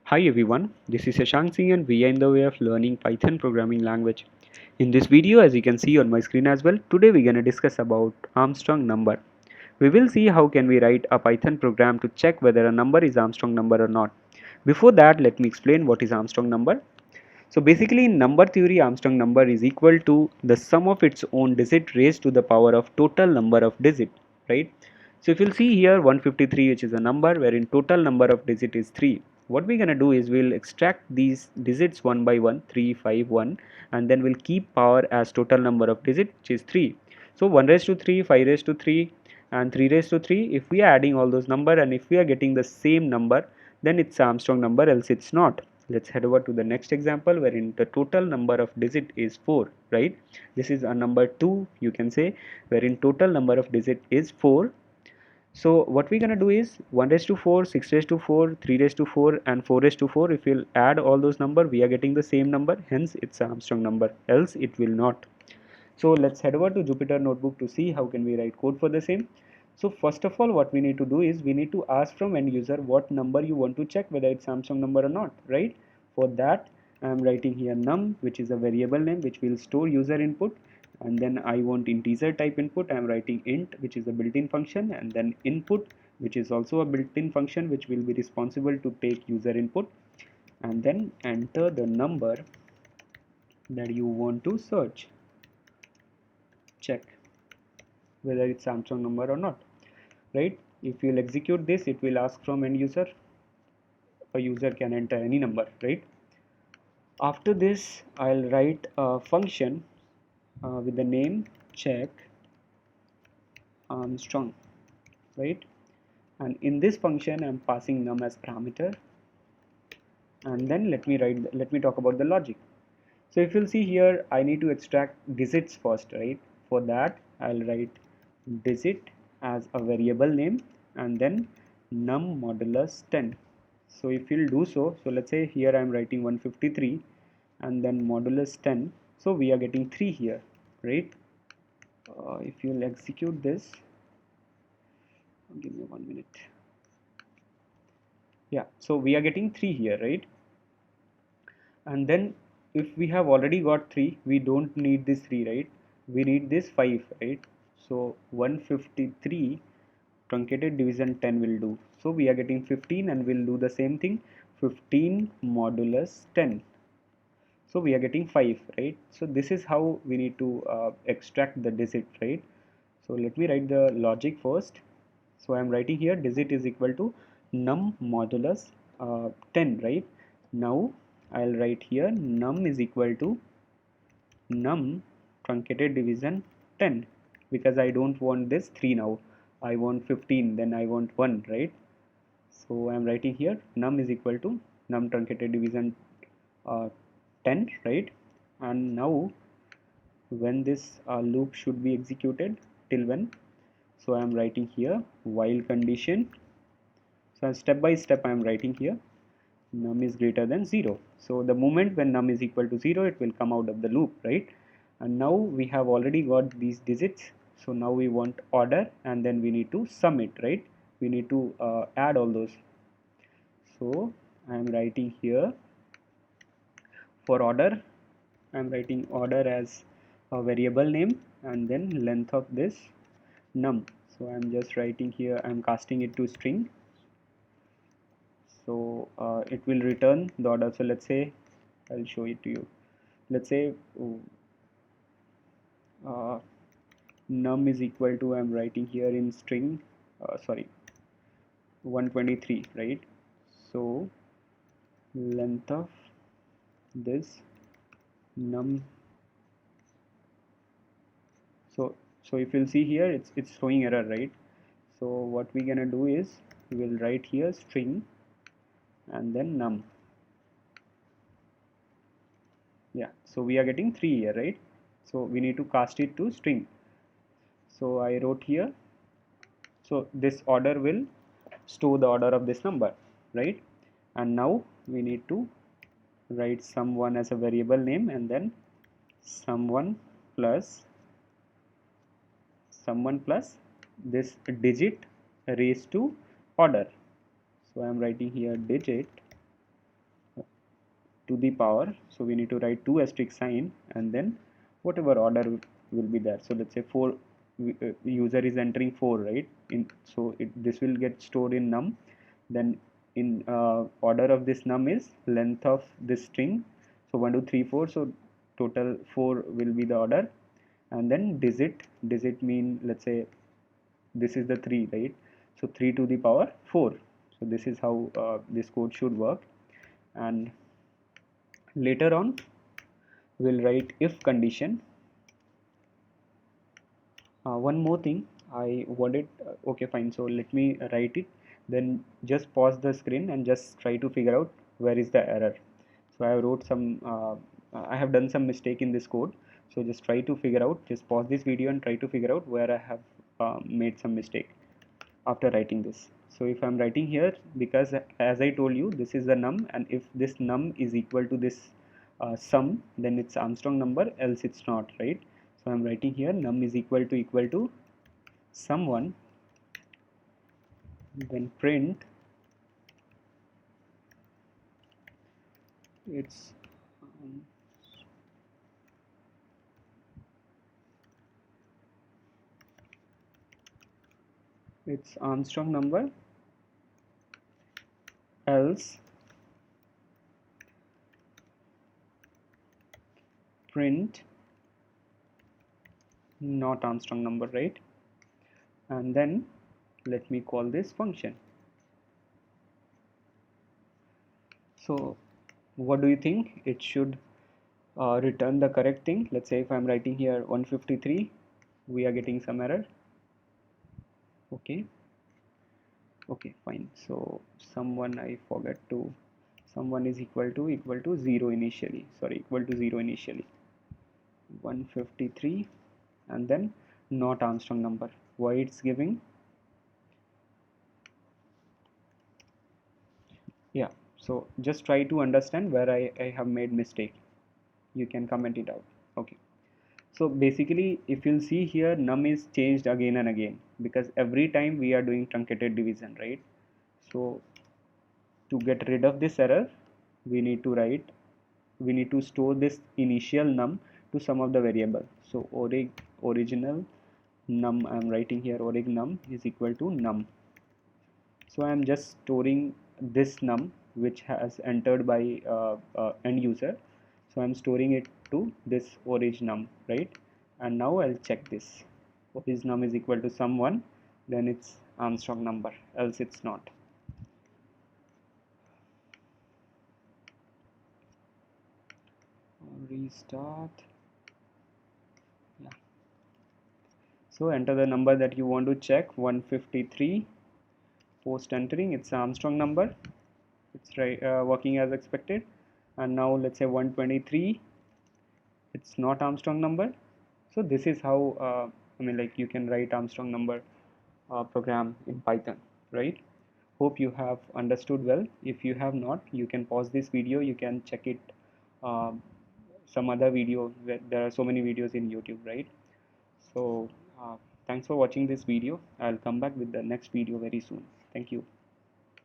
Hi everyone, this is Shashank Singh and we are in the way of learning Python programming language. In this video, as you can see on my screen as well, today we're going to discuss about Armstrong number. We will see how can we write a Python program to check whether a number is Armstrong number or not. Before that, let me explain what is Armstrong number. So basically in number theory, Armstrong number is equal to the sum of its own digit raised to the power of total number of digit, right? So if you'll see here 153, which is a number wherein total number of digit is 3. What we're gonna do is we'll extract these digits one by one, 3, 5, 1, and then we'll keep power as total number of digit, which is 3. So 1 raised to 3, 5 raised to 3, and 3 raised to 3. If we are adding all those number and if we are getting the same number, then it's Armstrong number, else it's not. Let's head over to the next example wherein the total number of digit is 4, right? This is a number 2, you can say, wherein total number of digit is 4. So what we're gonna do is 1 raised to 4, 6 raised to 4, 3 raised to 4, and 4 raised to 4. If we'll add all those number, we are getting the same number, hence it's an Armstrong number, else it will not. So let's head over to Jupyter Notebook to see how can we write code for the same. So first of all, what we need to do is we need to ask from end user what number you want to check whether it's Armstrong number or not, right? For that, I am writing here num, which is a variable name which will store user input, and then I want integer type input. I am writing int, which is a built-in function, and then input, which is also a built-in function which will be responsible to take user input, and then enter the number that you want to search, check whether it's Armstrong number or not, right? If you'll execute this, it will ask from end user. A user can enter any number, right? After this, I'll write a function with the name check Armstrong, right? And in this function, I'm passing num as parameter. And then let me talk about the logic. So if you'll see here, I need to extract digits first, right? For that, I'll write digit as a variable name and then num modulus 10. So if you'll do so, so let's say here I'm writing 153 and then modulus 10. So we are getting 3 here, right? If you'll execute this, give me 1 minute. Yeah, so we are getting 3 here, right? And then if we have already got 3, we don't need this 3, right? We need this 5, right? So 153 truncated division 10 will do. So we are getting 15 and we'll do the same thing, 15 modulus 10. So we are getting 5, right? So this is how we need to extract the digit, right? So let me write the logic first. So I am writing here digit is equal to num modulus 10, right? Now I'll write here num is equal to num truncated division 10, because I don't want this 3 now. I want 15, then I want 1, right? So I'm writing here num is equal to num truncated division 10, right? And now when this loop should be executed, till when? So I'm writing here while condition. So step by step I am writing here num is greater than 0. So the moment when num is equal to 0, it will come out of the loop, right? And now we have already got these digits. So now we want order and then we need to sum it, right? We need to add all those. So I am writing here for order, I am writing order as a variable name and then length of this num. So I am just writing here, I am casting it to string. So it will return the order. So let's say I'll show it to you. Let's say uh, num is equal to, I'm writing here in string, sorry, 123, right? So length of this num. So if you'll see here, it's showing error, right? So what we're gonna do is we'll write here string and then num. Yeah, so we are getting 3 here, right? So we need to cast it to string. So I wrote here, so this order will store the order of this number, right? And now we need to write someone as a variable name and then someone plus this digit raised to order. So I am writing here digit to the power, so we need to write 2 asterisk sign and then whatever order will be there. So let's say 4, user is entering 4, right? So this will get stored in num. Then in order of this num is length of this string, so 1 2 3 4, so total 4 will be the order. And then digit mean, let's say this is the 3, right? So 3 to the power 4. So this is how this code should work. And later on we'll write if condition. One more thing I wanted, okay fine, so let me write it, then just pause the screen and just try to figure out where is the error. So I wrote some I have done some mistake in this code, so just try to figure out, just pause this video and try to figure out where I have made some mistake after writing this. So if I'm writing here, because as I told you, this is the num, and if this num is equal to this sum, then it's Armstrong number, else it's not, right? So I'm writing here num is equal to sum1, then print it's um, it's Armstrong number, else print not Armstrong number, right? And then let me call this function. So what do you think? It should return the correct thing. Let's say if I'm writing here 153, we are getting some error. Okay, okay fine. So someone, I forgot to, someone is equal to 0 initially, sorry, equal to 0 initially, 153, and then not Armstrong number. Why it's giving? Yeah, so just try to understand where I have made mistake. You can comment it out. Okay, so basically if you'll see here, num is changed again and again because every time we are doing truncated division, right? So to get rid of this error, we need to write, we need to store this initial num to some of the variable. So original num, I am writing here orig num is equal to num. So I am just storing this num which has entered by end user. So I'm storing it to this orig num, right? And now I'll check this, orig num is equal to sum1, then it's Armstrong number, else it's not. Restart. Yeah, so enter the number that you want to check, 153. Post entering, it's Armstrong number, it's right, working as expected. And now let's say 123, it's not Armstrong number. So this is how I mean, like, you can write Armstrong number program in Python, right? Hope you have understood well. If you have not, you can pause this video, you can check it, um, some other video, where there are so many videos in YouTube, right? So thanks for watching this video. I'll come back with the next video very soon. Thank you.